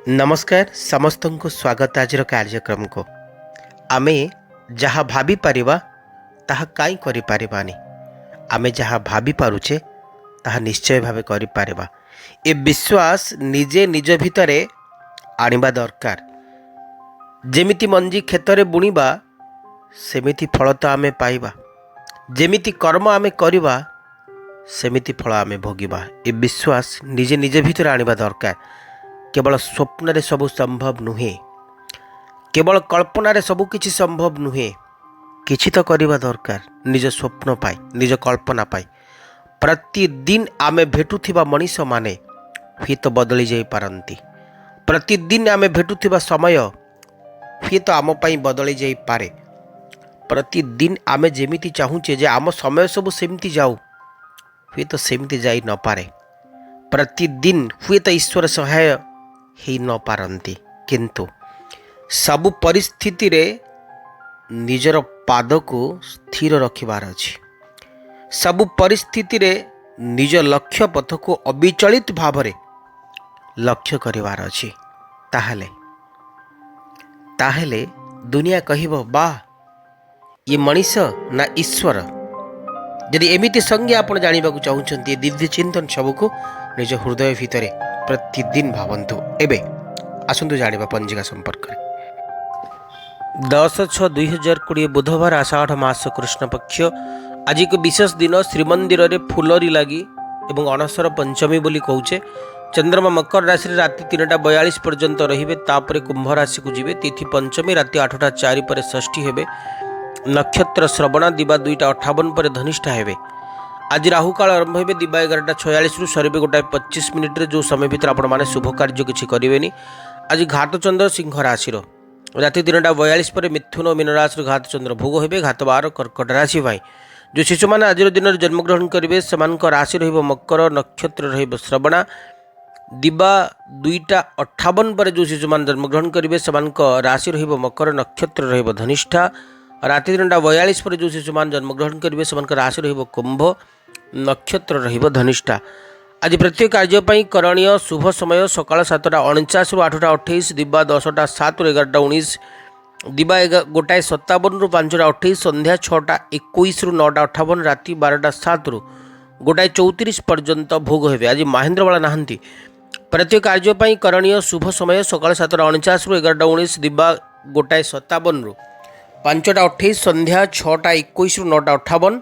नमस्कार समस्त को स्वागत आज कार्यक्रम को आमे जहाँ भाभी पारिबा ताहा काई करि पारिबानी आमे जहाँ भाभी पारुछे ताहा निश्चय भावे करि पारिबा। ए विश्वास निजे निज भितरे आनिबा दरकार। जेमिति मंजी खेतरे बुणीबा सेमिति फल तो आमे पाइबा, जेमिति कर्म आमे करिबा सेमिति फल आमे भोगिबा। ए विश्वास निजे निज भितरे आनिबा दरकार। केवल स्वप्न रे सबु संभव नुहे, केवल कल्पना रे सबु किछि संभव नुहे। किछि तो करिबा दरकार निज स्वप्न पाई, निज कल्पना पाई। प्रतिदिन आमे भेटुथिबा मनीष माने हुए तो बदली जाई पारंती। प्रतिदिन आमे भेटुथिबा समय हुए तो आम पाई बदली जाई पारे। प्रतिदिन आमे जेमिति चाहूचे जे आम समय सबु सेमिति जाऊ, हुए तो सेमिति जाई न पारे। प्रतिदिन हुए तो ईश्वर सहाय ही न पारंती, किंतु सबु परिस्थिति रे निजर पाद को स्थिर रखिबार अछि। सबु परिस्थिति रे निज लक्ष्य पथ को अविचलित भावरे लक्ष्य करिवार अछि। ताहले ताहले दुनिया कहिबो वाह ये मनीष ना ईश्वर। यदि एमिति संज्ञा आपण जानिबाकू चाहुछंती दिव्य चिंतन सबको निज हृदय भितरे प्रतिदिन भावन्तु। एबे आसंतु जानिबा पंजिका संपर्क में। 10/6/2020 बुधवार आषाढ़ मास कृष्ण पक्ष आज एक विशेष दिन श्रीमंदिर रे फुलरी लगी एवं अनसर पंचमी बोली कहूचे। चंद्रमा मकर राशि राति 3:42 पर्यंत रहिबे, तापरे कुंभ राशि को जिबे। तिथि पंचमी राति 8:04 पर षष्ठी हेबे। नक्षत्र श्रवणा दिबा 2:58 पर धनिष्ठा हेबे। आज राहुकाल आरंभ हे दिबा 11:46 रु सर 1:25 जो समय भीतर आपण माने शुभ कार्य किछि करिवेनी। आज घात चंद्र सिंह राशि राति 3:42 पर मिथुन और मीन राशि घात चंद्र भोग हेबे। घात 12 कर्कट राशि भाई जो शिशु मैंने आज दिन जन्मग्रहण करेंगे से राशि रहिबो मकर, नक्षत्र रहिबो श्रवणा। दिबा 2:58 पर जो शिशु मैंने जन्मग्रहण करेंगे से राशि रहिबो मकर, नक्षत्र रहिबो धनिष्ठा। राति 3:42 पर जो शिशु मैंने जन्मग्रहण करेंगे से राशि रहिबो कुंभ, नक्षत्र रहिबो धनिष्ठा। आज प्रत्येक कार्यपाई करणीय शुभ समय सकाल 7:49 रु 8:28, दिबा 10:07 रु 11:19, दिबा 1:57 रु 5:28, संध्या 6:21 रु 9:58, राति 12:07 रु 1:34 पर्यंत भोग हेबे। आज महेंद्र बाला नाहंती। प्रत्येक कार्यपाई करणीय शुभ समय सकाल 7:49 रु 11:19, दिबा 1:57 रु 5:28, संध्या 6:21 रु 9:58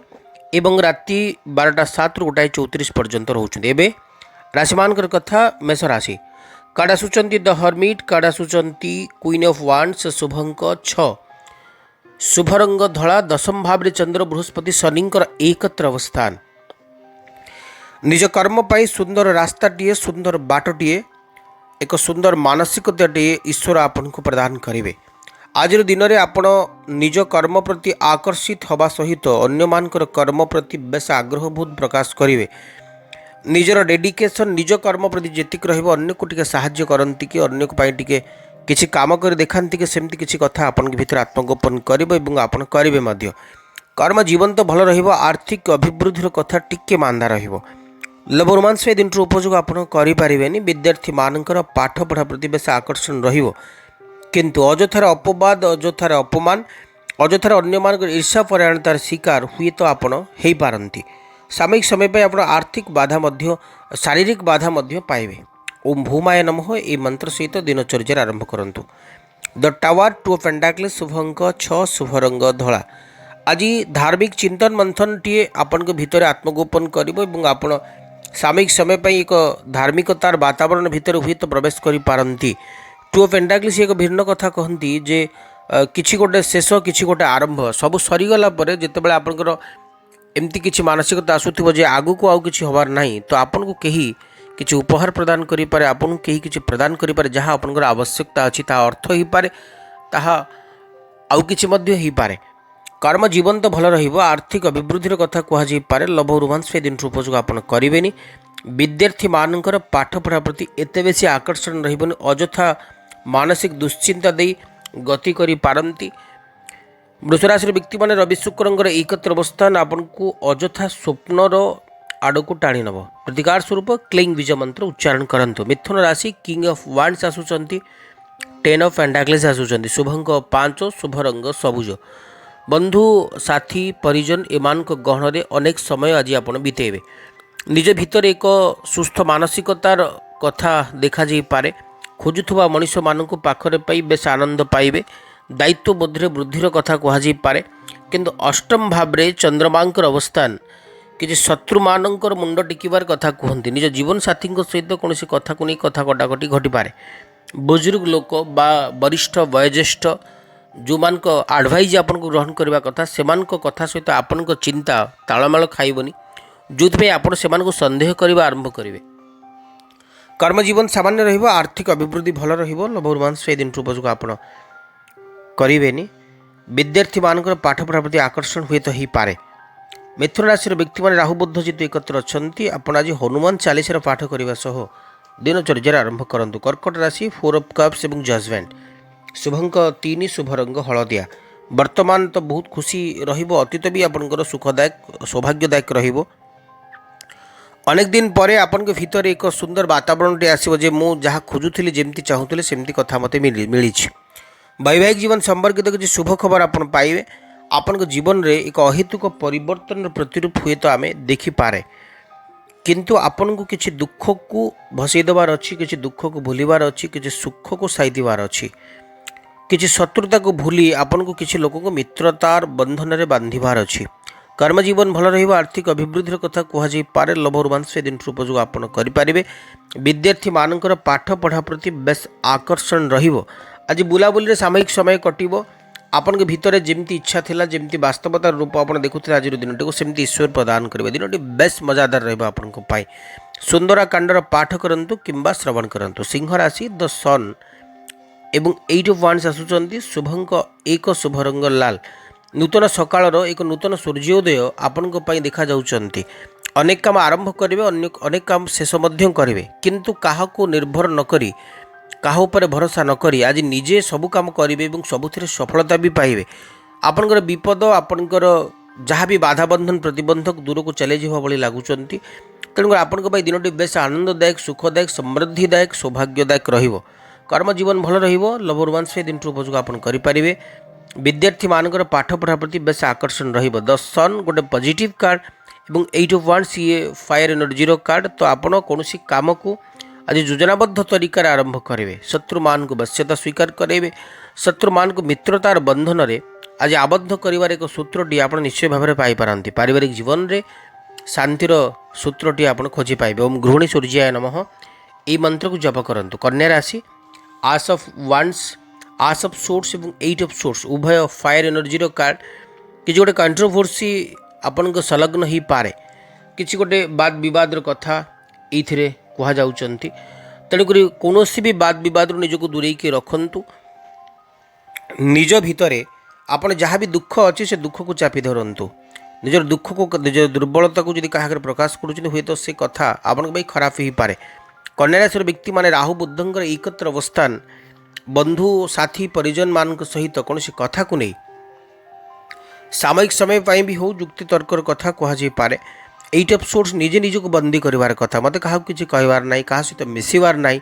एवं राति 12:07 रु 1:34 पर्यंत रोचुंती। एबे राशि मानकर कथा। मेष राशि काड़ा सुचंती द हर्मिट, काड़ा सुचंती क्वीन ऑफ वांड्स, शुभंक 6, शुभ रंग धला। दशम भाव रे चंद्र बृहस्पति शनिंकर एकत्र अवस्थान। निज कर्म पाई सुंदर रास्ताटीए, सुंदर बाटटीए, एक सुंदर मानसिकताटीए ईश्वर आपन को प्रदान करिवे। आज दिन में आपण निज कर्म प्रति आकर्षित हवा सहित अन्य मानकर कर्म प्रति बेस आग्रहबोध प्रकाश करेंगे। निजर डेडिकेशन निज कर्म प्रति जेतिक रहिबो अन्य को टिके साहाय्य करंती कि अन्य को पाई टिके किछि काम कर देखांती कि सेमती किछि कथा आपन के भीतर आत्मगोपन करिबो एवं आपन करिवे मध्य। कर्म जीवन तो भल रहिबो, आर्थिक अभिवृद्धिर कथा टिके मांदा रहिबो। लोभ रोमांस ए दिन उपयोग आपन करि पारिबेनी। विद्यार्थी मानकर पाठ पढ़ा प्रति बेस आकर्षण रहिबो, किंतु अजथार अपवाद, अजथार अपमान, अजथार अन्य मान ईर्षा परायणतार शिकार हुए तो आपण हो पारती। सामयिक समय पर आप आर्थिक बाधा मध्य, शारीरिक बाधा मध्य पाइबे। ओम भूमाय नमः ए मंत्र सहित दिनचर्या आरंभ करंतु। द टावर 2 ऑफ पेंटाकल्स, शुभ अंक 6, शुभ रंग धला। आज धार्मिक चिंतन मंथन टीए आपण के भितर आत्मगोपन करिबो एवं आपण सामयिक समय पर एक धार्मिकतार वातावरण भितर हुए तो प्रवेश करि पारंती। 2 ऑफ पेंटाकल्स एक भिन्न कथा कहती जे किछि गोटे शेष, किछि गोटे आरंभ, सब सरीगला पर जितेबाला आपनकर एमती किछि मानसिकता आसुथिबो जे आगु को आउ किछि होबार नाही, तो आपन को केही किछि उपहार प्रदान करि पारे, आपन केही किछि प्रदान करि पारे जहाँ आपनकर आवश्यकता अछि ता अर्थ ही पारे, ताहा आउ किछि मध्य ही पारे। कर्म जीवन तो भल रहिबो, आर्थिक अभिवृद्धिर कथा कहा जाई पारे। लोभ रोमांस ए दिन उपयोग आपन करिवेनी। विद्यार्थी मानकर पाठ पढ़ा प्रति एते बेसी आकर्षण रहिबोनी, अजथा मानसिक दुश्चिंता दे गति करि पारंती। वृषराशि व्यक्ति माने रवि शुक्रंकर एकत्र अवस्थान आपन को अजथा स्वप्नर आड़क टाणी नब। प्रतिकार स्वरूप क्लिंग बीज मंत्र उच्चारण करंतु। मिथुन राशि किंग ऑफ वांड्स आसुचंती, 10 ऑफ पेंटाकल्स आसुचंती। शुभंक 5, शुभ रंग सबुज। बंधु साथी परिजन एमान गहन में अनेक समय आज आप बीतेबे। निज भितर एक सुस्थ मानसिकतार कथा देखा पारे। खोजुवा मनीष मानू पाखरे पाई बेस आनंद पाइबे। दायित्व बोधरे वृद्धिर कथा कहुपे। किंतु अष्टम भाव में चंद्रमांकर अवस्थान किसी शत्रु मानकर मुंड टिकिबार कथा कहते। निज जीवन साथी सहित कौन कथा को नहीं कथा कटाकटी घटिपे। बुजुर्ग लोक बा वरिष्ठ वयोज्येष्ठ जो मान आडभाइज आपन को ग्रहण करने कथा से कथा सहित आपण चिंता तालमेल खाइबनी, जो आपण से सन्देह करने आरंभ करेंगे। कर्मजीवन सामान्य रहिबो। आर्थिक अभिवृद्धि भल रहिबो। लभुर्मांस से दिन उपयोग आपण करेनि। विद्यार्थी मानकर पाठ पढ़ा प्रति आकर्षण हुए तो ही पारे। मिथुन राशि व्यक्ति मैंने राहु बुध जेतु एकत्र अच्छा आपण आज हनुमान चालीसार पाठ करने सह दिनचर्या आरंभ करूँ। कर्कट राशि 4 ऑफ कप्स और जजमेंट। शुभंक 3, शुभ रंग हलदिया। वर्तमान तो बहुत खुशी रहिबो। अतीत भी आपंकर सुखदायक सौभाग्यदायक रहिबो। अनेक दिन पर आपन के भीतर एक सुंदर वातावरण आसो जे मु जहाँ खोजुली जमी चाहूली सेमती कथा मत मिली। वैवाहिक जीवन संपर्कित किसी शुभ खबर आप पाइबे। आपण जीवन में एक अहेतुक परिवर्तन प्रतिरूप हुए तो आम देखिपारे। किंतु आपन को किसी दुख को भसई देवार अच्छी, किसी दुख को भूलिबार अच्छी, किसी सुख को साई देवार अच्छी, किसी शत्रुता को भूली आपन को किसी लोक को मित्रतार बंधन में बांधिबार अच्छी। कर्मजीवन भल रहिबो। आर्थिक अभिवृद्धि कथा कहुपे। लभ रोमांस दिन उपयोग आप करें। विद्यार्थी मानकर पाठ पढ़ा प्रति बेस आकर्षण रहिबो। आज बुलाबुली सामयिक समय कटिबो। आपन के भीतर जमती इच्छा थिला, जमती वास्तवतार रूप आप देखुते आज दिन टी सेमती ईश्वर प्रदान करेंगे। दिन टी बेस मजादार रहिबो आपन को पाई। सुंदरा कांडर पाठ करंतु किंबा श्रवण करंतु। सिंह राशि द सन एवं 8 ऑफ वांड्स आसुचंती। शुभंक 1, शुभ रंग लाल। नूतन सकाळर एक नूतन सूर्योदय आपण देखा जाउचंती। अनेक काम आरंभ करेंगे, अनेक काम शेष करेंगे। किंतु काहाको निर्भर न करी, काहा ऊपर भरोसा न करी आज निजे सबु काम करेंगे और सबुथिरे सफलता भी पाइबे। आपनकर विपद आपनकर जहाँ भी बाधा बंधन प्रतिबंधक दूर को चले जावा भली लागुचंती। तेणुकर आपण दिनटी बेस आनंददायक, सुखदायक, समृद्धिदायक, सौभाग्यदायक रहिबो। कर्म जीवन भल रहिबो। लभ रोमांस दिन उपयोग आप करें। विद्यार्थी मानकर पाठ पढ़ा प्रति बेस आकर्षण रहिबो। द सन गोटे पॉजिटिव कार्ड और 8 ऑफ वांड्स ये फायर एनर्जीर कार्ड। तो आपण कौन काम को आज योजनाबद्ध तरीका आरंभ करेंगे। शत्रु मान को वश्यता स्वीकार करेंगे। शत्रु मान को मित्रतार बंधन में आज आबद्ध कर एक सूत्रटी आप निश्चय भाव में पाइपारती। पारिवारिक जीवन में शांतिर सूत्रटी आप खोजी पाइबे। ओम गृहिणी सूर्याय नमः यही मंत्र को जप करूँ। कन्या राशि ace of wands, ace of swords और 8 ऑफ सोर्स उभय फायर एनर्जीर कार्ड। कि गोटे कंट्रोवर्सी आपन को संलग्न हो पारे। किसी गोटे वाद विवाद कथा ये कहुँच। तेणुक कौन भी वाद विवाद निजक दूरे रखु। निज भितर आपन जहाँ भी दुख अच्छे से दुख को चापी धरतु। निजर दुख को, निज दुर्बलता को जब क्या प्रकाश करुँच हुए तो से कथा आपन खराब हो पारे। कन्या राशि व्यक्ति माने राहु बुधंकर एकत्र अवस्थान बंधु साथी परिजन मान सहित कौन कथा को नहीं सामयिक समय भी हो जुक्ति तर्कर कथा कहुपे। 8 ऑफ सोर्स निजे निज को बंदी करार कथा। मत क्या किसी कहबार ना, क्या सहित मिसबार ना,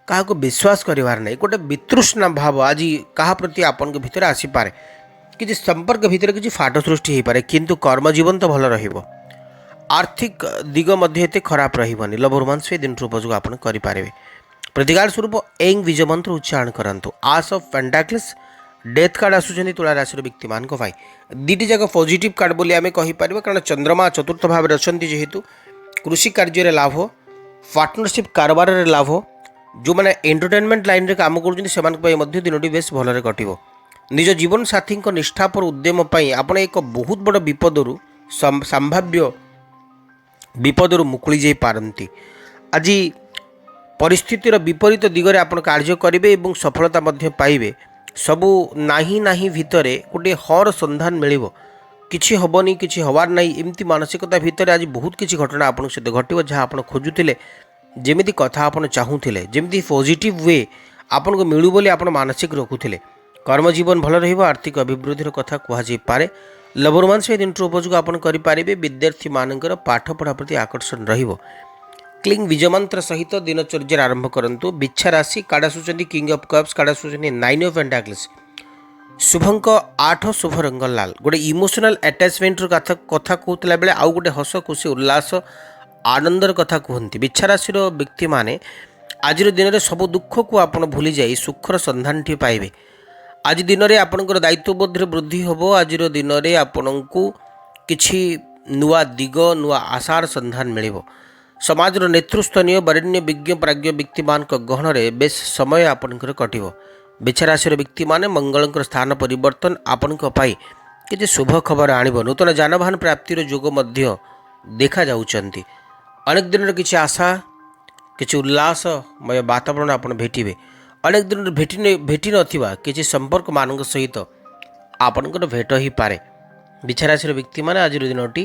क्या विश्वास करार ना। गोटे वितृष्णा भाव आज क्या प्रति आपन के भीतर आसीपे। किसी संपर्क भीतर किसी फाट सृष्टि हो पाए। किंतु कर्मजीवन तो भल रहिबो। आर्थिक दिग मध्य खराब रही। लभ रोमांस दिन उपयोग आप करें। प्रतिकार स्वरूप एंग बीज मंत्र उच्चारण करूँ। आस ऑफ पेंटाकल्स डेथ कार्ड आसुचंदी तुला राशि व्यक्ति मान दीटी जाक पॉजिटिव कार्ड बोली आम कहीपर। कारण चंद्रमा चतुर्थ भाव में अच्छा जेहेतु कृषि कार्य लाभ, पार्टनरशिप कारबार लाभ, जो मैंने एंटरटेनमेंट लाइन रे काम कर दिनटी बेस भलरे कटिबो। निज जीवन साथी निष्ठापर उद्यम आपण एक बहुत बड़ विपदरू संभाव्य विपदरू मुकुली जाई पारंती। आज परिस्थितिर विपरीत दिगरे आप कार्य करेंगे और सफलता पाइबे। सबू नाही नाही भितर गोटे हर संधान मिल किसी हेनी किसी हबार ना एमती मानसिकता भितर आज बहुत किसी घटना आप सहित घटो जहाँ आप खोजुले जमी कथा आप चाहूले जमी पॉजिटिव वे आपन को मिलू बोली आप मानसिक रखुले। कर्मजीवन भल रहिबो। आर्थिक अभिवृद्धि कथा कहुपे। ଲବରୋମାନ୍ସ ଏ ଦିନଠୁ ଉପଯୋଗ ଆପଣ କରିପାରିବେ। ବିଦ୍ୟାର୍ଥୀମାନଙ୍କର ପାଠ ପଢ଼ା ପ୍ରତି ଆକର୍ଷଣ ରହିବ। କ୍ଲିଂ ବିଜୟମନ୍ତ୍ର ସହିତ ଦିନଚର୍ଯ୍ୟାରେ ଆରମ୍ଭ କରନ୍ତୁ। ବିଚ୍ଛା ରାଶି କାର୍ଡ଼ ଆସୁଛନ୍ତି କିଙ୍ଗ ଅଫ୍ କପ୍ସ, କାର୍ଡ଼ ଆସୁଛନ୍ତି 9 ଅଫ୍ ପେଣ୍ଟାକଲ୍ସ। ଶୁଭଙ୍କ 8, ଶୁଭ ରଙ୍ଗ ଲାଲ। ଗୋଟେ ଇମୋସନାଲ ଆଟାଚମେଣ୍ଟର କଥା କହୁଥିଲା ବେଳେ ଆଉ ଗୋଟେ ହସ ଖୁସି ଉଲ୍ଲାସ ଆନନ୍ଦର କଥା କୁହନ୍ତି। ବିଚ୍ଛା ରାଶିର ବ୍ୟକ୍ତିମାନେ ଆଜିର ଦିନରେ ସବୁ ଦୁଃଖକୁ ଆପଣ ଭୁଲି ଯାଇ ସୁଖର ସନ୍ଧାନଟି ପାଇବେ। ଆଜି ଦିନରେ ଆପଣଙ୍କର ଦାୟିତ୍ୱବୋଧରେ ବୃଦ୍ଧି ହେବ। ଆଜିର ଦିନରେ ଆପଣଙ୍କୁ କିଛି ନୂଆ ଦିଗ, ନୂଆ ଆଶାର ସନ୍ଧାନ ମିଳିବ। ସମାଜର ନେତୃସ୍ଥାନୀୟ ବରେଣ୍ୟ ବିଜ୍ଞ ପ୍ରାଜ୍ଞ ବ୍ୟକ୍ତିମାନଙ୍କ ଗହଣରେ ବେଶ ସମୟ ଆପଣଙ୍କର କଟିବ। ବିଚ୍ଛା ରାଶିର ବ୍ୟକ୍ତିମାନେ ମଙ୍ଗଳଙ୍କର ସ୍ଥାନ ପରିବର୍ତ୍ତନ ଆପଣଙ୍କ ପାଇଁ କିଛି ଶୁଭ ଖବର ଆଣିବ। ନୂତନ ଯାନବାହନ ପ୍ରାପ୍ତିର ଯୋଗ ମଧ୍ୟ ଦେଖାଯାଉଛନ୍ତି। ଅନେକ ଦିନର କିଛି ଆଶା, କିଛି ଉଲ୍ଲାସମୟ ବାତାବରଣ ଆପଣ ଭେଟିବେ। ଅନେକ ଦିନରୁ ଭେଟି ନଥିବା କିଛି ସମ୍ପର୍କମାନଙ୍କ ସହିତ ଆପଣଙ୍କର ଭେଟ ହୋଇପାରେ। ବିଚ୍ଛା ରାଶିର ବ୍ୟକ୍ତିମାନେ ଆଜିର ଦିନଟି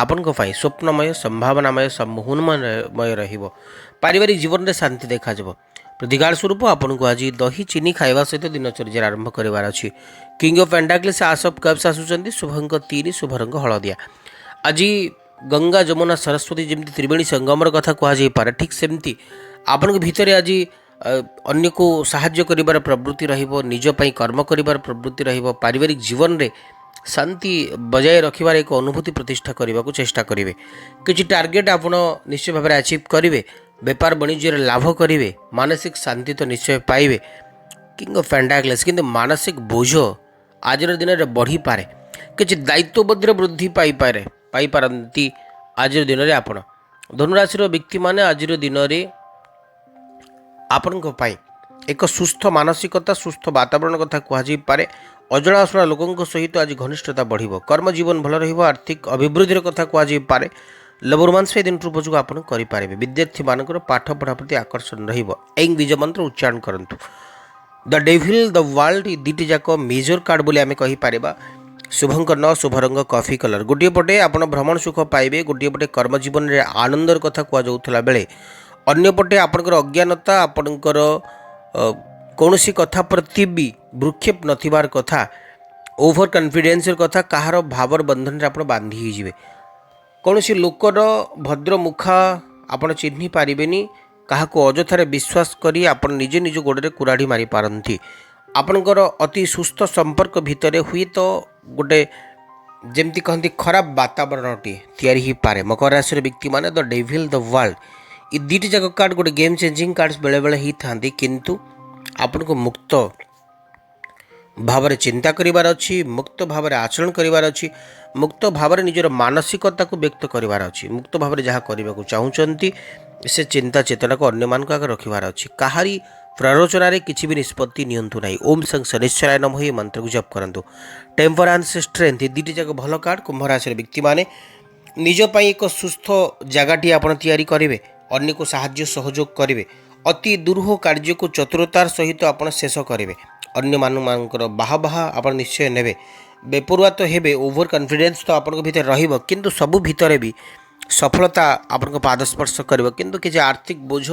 ଆପଣଙ୍କ ପାଇଁ ସ୍ୱପ୍ନମୟ, ସମ୍ଭାବନାମୟ, ସମ୍ମୋହନମୟ ରହିବ। ପାରିବାରିକ ଜୀବନରେ ଶାନ୍ତି ଦେଖାଯିବ। ପ୍ରତିକାର ସ୍ୱରୂପ ଆପଣଙ୍କୁ ଆଜି ଦହି ଚିନି ଖାଇବା ସହିତ ଦିନଚର୍ଯ୍ୟାରେ ଆରମ୍ଭ କରିବାର ଅଛି। କିଙ୍ଗ ଅଫ୍ ପେଣ୍ଟାକଲ୍ସ, ଆସ୍ ଅଫ୍ କପ୍ସ ଆସୁଛନ୍ତି। ଶୁଭଙ୍କ 3, ଶୁଭ ରଙ୍ଗ ହଳଦିଆ। ଆଜି ଗଙ୍ଗା, ଯମୁନା, ସରସ୍ୱତୀ ଯେମିତି ତ୍ରିବେଣୀ ସଙ୍ଗମର କଥା କୁହାଯାଇପାରେ, ଠିକ୍ ସେମିତି ଆପଣଙ୍କ ଭିତରେ ଆଜି ଅନ୍ୟକୁ ସାହାଯ୍ୟ କରିବାର ପ୍ରବୃତ୍ତି ରହିବ। ନିଜ ପାଇଁ କର୍ମ କରିବାର ପ୍ରବୃତ୍ତି ରହିବ। ପାରିବାରିକ ଜୀବନରେ ଶାନ୍ତି ବଜାୟ ରଖିବାର ଏକ ଅନୁଭୂତି ପ୍ରତିଷ୍ଠା କରିବାକୁ ଚେଷ୍ଟା କରିବେ। କିଛି ଟାର୍ଗେଟ୍ ଆପଣ ନିଶ୍ଚୟ ଭାବରେ ଆଚିଭ୍ କରିବେ। ବେପାର ବାଣିଜ୍ୟରେ ଲାଭ କରିବେ। ମାନସିକ ଶାନ୍ତି ତ ନିଶ୍ଚୟ ପାଇବେ। କିଙ୍ଗ ଅଫ୍ ପେଣ୍ଟାକଲ୍ସ, କିନ୍ତୁ ମାନସିକ ବୋଝ ଆଜିର ଦିନରେ ବଢ଼ିପାରେ। କିଛି ଦାୟିତ୍ୱବୋଧରେ ବୃଦ୍ଧି ପାଇପାରନ୍ତି ଆଜିର ଦିନରେ ଆପଣ। ଧନୁରାଶିର ବ୍ୟକ୍ତିମାନେ ଆଜିର ଦିନରେ ଆପଣଙ୍କ ପାଇଁ ଏକ ସୁସ୍ଥ ମାନସିକତା, ସୁସ୍ଥ ବାତାବରଣ କଥା କୁହାଯାଇପାରେ। ଅଜଣାଶୁଣା ଲୋକଙ୍କ ସହିତ ଆଜି ଘନିଷ୍ଠତା ବଢ଼ିବ। କର୍ମଜୀବନ ଭଲ ରହିବ। ଆର୍ଥିକ ଅଭିବୃଦ୍ଧିର କଥା କୁହାଯାଇପାରେ। ଲବରୋମାନ୍ସ ଏ ଦିନଠୁ ଉପଯୋଗ ଆପଣ କରିପାରିବେ। ବିଦ୍ୟାର୍ଥୀମାନଙ୍କର ପାଠ ପଢ଼ା ପ୍ରତି ଆକର୍ଷଣ ରହିବ। ଏଇ ବୀଜ ମନ୍ତ୍ର ଉଚ୍ଚାରଣ କରନ୍ତୁ। ଦ ଡେଭିଲ୍, ଦ ୱାର୍ଲ୍ଡ, ଏ ଦୁଇଟି ଯାକ ମେଜର କାର୍ଡ଼ ବୋଲି ଆମେ କହିପାରିବା। ଶୁଭଙ୍କ 9, ଶୁଭ ରଙ୍ଗ କଫି କଲର୍। ଗୋଟିଏ ପଟେ ଆପଣ ଭ୍ରମଣ ସୁଖ ପାଇବେ, ଗୋଟିଏ ପଟେ କର୍ମଜୀବନରେ ଆନନ୍ଦର କଥା କୁହାଯାଉଥିଲା ବେଳେ ଅନ୍ୟପଟେ ଆପଣଙ୍କର ଅଜ୍ଞାନତା, ଆପଣଙ୍କର କୌଣସି କଥା ପ୍ରତି ବି ଭ୍ରୂକ୍ଷେପ ନଥିବାର କଥା, ଓଭର କନଫିଡେନ୍ସର କଥା, କାହାର ଭାବର ବନ୍ଧନରେ ଆପଣ ବାନ୍ଧି ହୋଇଯିବେ। କୌଣସି ଲୋକର ଭଦ୍ର ମୁଖା ଆପଣ ଚିହ୍ନି ପାରିବେନି। କାହାକୁ ଅଯଥାରେ ବିଶ୍ୱାସ କରି ଆପଣ ନିଜେ ନିଜ ଗୋଡ଼ରେ କୁରାଢ଼ି ମାରିପାରନ୍ତି। ଆପଣଙ୍କର ଅତି ସୁସ୍ଥ ସମ୍ପର୍କ ଭିତରେ ହୁଏତ ଗୋଟେ ଯେମିତି କହନ୍ତି ଖରାପ ବାତାବରଣଟି ତିଆରି ହୋଇପାରେ। ମକର ରାଶିର ବ୍ୟକ୍ତିମାନେ ଦ ଡେଭିଲ୍, ଦ ୱାର୍ଲ୍ଡ, ଏ ଦୁଇଟି ଯାକ କାର୍ଡ଼ ଗୋଟେ ଗେମ୍ ଚେଞ୍ଜିଂ କାର୍ଡ଼ ବେଳେବେଳେ ହେଇଥାନ୍ତି। କିନ୍ତୁ ଆପଣଙ୍କୁ ମୁକ୍ତ ଭାବରେ ଚିନ୍ତା କରିବାର ଅଛି, ମୁକ୍ତ ଭାବରେ ଆଚରଣ କରିବାର ଅଛି, ମୁକ୍ତ ଭାବରେ ନିଜର ମାନସିକତାକୁ ବ୍ୟକ୍ତ କରିବାର ଅଛି। ମୁକ୍ତ ଭାବରେ ଯାହା କରିବାକୁ ଚାହୁଁଛନ୍ତି ସେ ଚିନ୍ତା ଚେତନାକୁ ଅନ୍ୟମାନଙ୍କ ଆଗରେ ରଖିବାର ଅଛି। କାହାରି ପ୍ରରୋଚନାରେ କିଛି ବି ନିଷ୍ପତ୍ତି ନିଅନ୍ତୁ ନାହିଁ। ଓମ୍ ସଂ ଶନିଶ୍ଚରାୟ ନମଃ ଏହି ମନ୍ତ୍ରକୁ ଜପ କରନ୍ତୁ। ଟେମ୍ପରାନ୍ସ, ଷ୍ଟ୍ରେନ୍ଥ, ଏ ଦୁଇଟି ଯାକ ଭଲ କାର୍ଡ଼। କୁମ୍ଭ ରାଶିର ବ୍ୟକ୍ତିମାନେ ନିଜ ପାଇଁ ଏକ ସୁସ୍ଥ ଜାଗାଟିଏ ଆପଣ ତିଆରି କରିବେ। ଅନ୍ୟକୁ ସାହାଯ୍ୟ ସହଯୋଗ କରିବେ। ଅତି ଦୁରୂହ କାର୍ଯ୍ୟକୁ ଚତୁରତାର ସହିତ ଆପଣ ଶେଷ କରିବେ। ଅନ୍ୟମାନଙ୍କର ବାହା ଆପଣ ନିଶ୍ଚୟ ନେବେ। ବେପରୁଆ ତ ହେବେ, ଓଭର କନଫିଡେନ୍ସ ତ ଆପଣଙ୍କ ଭିତରେ ରହିବ, କିନ୍ତୁ ସବୁ ଭିତରେ ବି ସଫଳତା ଆପଣଙ୍କ ପାଦ ସ୍ପର୍ଶ କରିବ। କିନ୍ତୁ କିଛି ଆର୍ଥିକ ବୋଝ,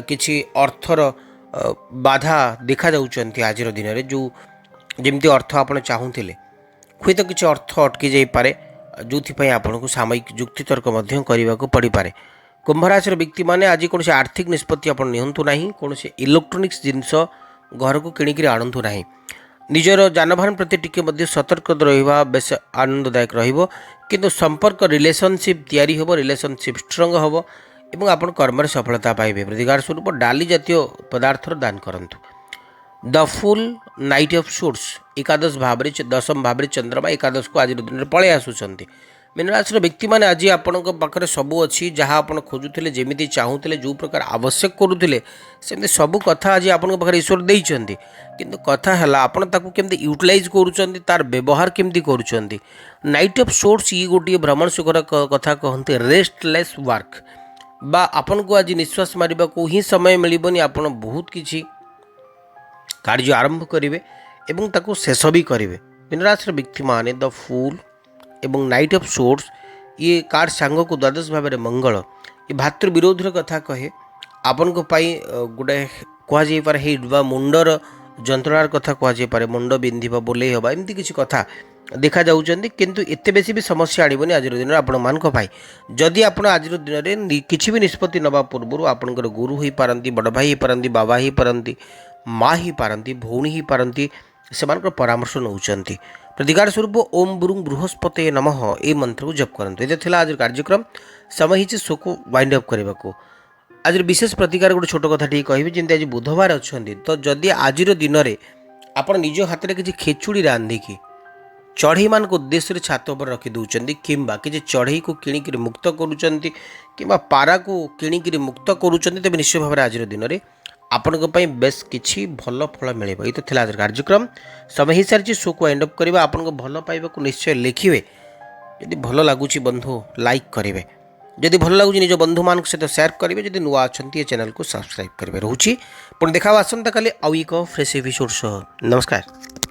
କିଛି ଅର୍ଥର ବାଧା ଦେଖାଯାଉଛନ୍ତି ଆଜିର ଦିନରେ। ଯେମିତି ଅର୍ଥ ଆପଣ ଚାହୁଁଥିଲେ, ହୁଏତ କିଛି ଅର୍ଥ ଅଟକି ଯାଇପାରେ, ଯେଉଁଥିପାଇଁ ଆପଣଙ୍କୁ ସାମୟିକ ଯୁକ୍ତିତର୍କ ମଧ୍ୟ କରିବାକୁ ପଡ଼ିପାରେ। କୁମ୍ଭ ରାଶିର ବ୍ୟକ୍ତିମାନେ ଆଜି କୌଣସି ଆର୍ଥିକ ନିଷ୍ପତ୍ତି ଆପଣ ନିଅନ୍ତୁ ନାହିଁ। କୌଣସି ଇଲେକ୍ଟ୍ରୋନିକ୍ସ ଜିନିଷ ଘରକୁ କିଣିକିରି ଆଣନ୍ତୁ ନାହିଁ। ନିଜର ଯାନବାହନ ପ୍ରତି ଟିକେ ମଧ୍ୟ ସତର୍କ ରହିବା ବେଶ ଆନନ୍ଦଦାୟକ ରହିବ। କିନ୍ତୁ ସମ୍ପର୍କ, ରିଲେସନସିପ୍ ତିଆରି ହେବ, ରିଲେସନସିପ୍ ଷ୍ଟ୍ରଙ୍ଗ ହେବ ଏବଂ ଆପଣ କର୍ମରେ ସଫଳତା ପାଇବେ। ପ୍ରତିକାର ସ୍ୱରୂପ ଡାଲି ଜାତୀୟ ପଦାର୍ଥର ଦାନ କରନ୍ତୁ। ଦ ଫୁଲ୍, ନାଇଟ୍ ଅଫ୍ ସୁଟ୍ସ, ଏକାଦଶ ଭାବରେ, ଦଶମ ଭାବରେ ଚନ୍ଦ୍ରମା ଏକାଦଶକୁ ଆଜିର ଦିନରେ ପଳାଇ ଆସୁଛନ୍ତି। ମୀନରାଶିର ବ୍ୟକ୍ତିମାନେ ଆଜି ଆପଣଙ୍କ ପାଖରେ ସବୁ ଅଛି, ଯାହା ଆପଣ ଖୋଜୁଥିଲେ, ଯେମିତି ଚାହୁଁଥିଲେ, ଯେଉଁ ପ୍ରକାର ଆବଶ୍ୟକ କରୁଥିଲେ, ସେମିତି ସବୁ କଥା ଆଜି ଆପଣଙ୍କ ପାଖରେ ଈଶ୍ୱର ଦେଇଛନ୍ତି। କିନ୍ତୁ କଥା ହେଲା ଆପଣ ତାକୁ କେମିତି ୟୁଟିଲାଇଜ୍ କରୁଛନ୍ତି, ତାର ବ୍ୟବହାର କେମିତି କରୁଛନ୍ତି। ନାଇଟ୍ ଅଫ୍ ସୋର୍ସ, ଇଏ ଗୋଟିଏ ଭ୍ରମଣ ସୁଖର କଥା କହନ୍ତି। ରେଷ୍ଟଲେସ୍ ୱାର୍କ, ବା ଆପଣଙ୍କୁ ଆଜି ନିଶ୍ୱାସ ମାରିବାକୁ ହିଁ ସମୟ ମିଳିବନି। ଆପଣ ବହୁତ କିଛି କାର୍ଯ୍ୟ ଆରମ୍ଭ କରିବେ ଏବଂ ତାକୁ ଶେଷ ବି କରିବେ। ମୀନରାଶିର ବ୍ୟକ୍ତିମାନେ ଦ ଫୁଲ୍ ଏବଂ ନାଇଟ୍ ଅଫ୍ ସୋର୍ସ, ଇଏ କାର୍ଡ଼ ସାଙ୍ଗକୁ ଦ୍ୱାଦଶ ଭାବରେ ମଙ୍ଗଳ, ଏ ଭାତୃ ବିରୋଧର କଥା କହେ। ଆପଣଙ୍କ ପାଇଁ ଗୋଟେ କୁହାଯାଇପାରେ ହେଇ ବା ମୁଣ୍ଡର ଯନ୍ତ୍ରଣାର କଥା କୁହାଯାଇପାରେ। ମୁଣ୍ଡ ବିନ୍ଧିବା, ବୁଲେଇ ହେବା, ଏମିତି କିଛି କଥା देखा जाउछन्ति किंतु एते बेसी भी समस्या आनिबनी आज दिन आपण मानक भाई जदि आपण आज दिन किछि भी निष्पत्ति नबा पूर्व आपणकर गुरु ही पारंती बड़ भाई ही पारंती बाबा ही पारंती माँ ही पारंती भौणी ही पारंती सेमानकर परामर्श नौचंती प्रतिकार स्वरूप ओम बुरुंग बृहस्पते नमः ए मंत्र को जप करंतु एते थिला आज कार्यक्रम समय हिच शो को वाइंड अप करबा को आज विशेष प्रतिकार गोटे छोट कथा टी कहबी जेंति आज बुधवार अच्छी तो जदि आज दिन में आपण निज हाथ में किसी खेचुड़ी रांधिकी चढ़ई मान उद्देश्य छात पर रखिदे कि चढ़ई को किणिक मुक्त करुँच कि पारा को किणिक मुक्त करुँच तेज निश्चय भाव में आज दिन में आपण बेस किसी भल फल मिले ये तो थिला आज कार्यक्रम समय ही सारी शो को एंड अप करवा आपन भल पाइबा निश्चय लिखिए जदि भल लगुच बंधु लाइक करेंगे जदि भल लगुच निज बंधु मान सहित सेयार करेंगे जदि नुआ अच्छा ये चैनल को सब्सक्राइब करेंगे रोचे पुणी देखा आसंता काली आउ एक फ्रेश एपिसोड सह नमस्कार।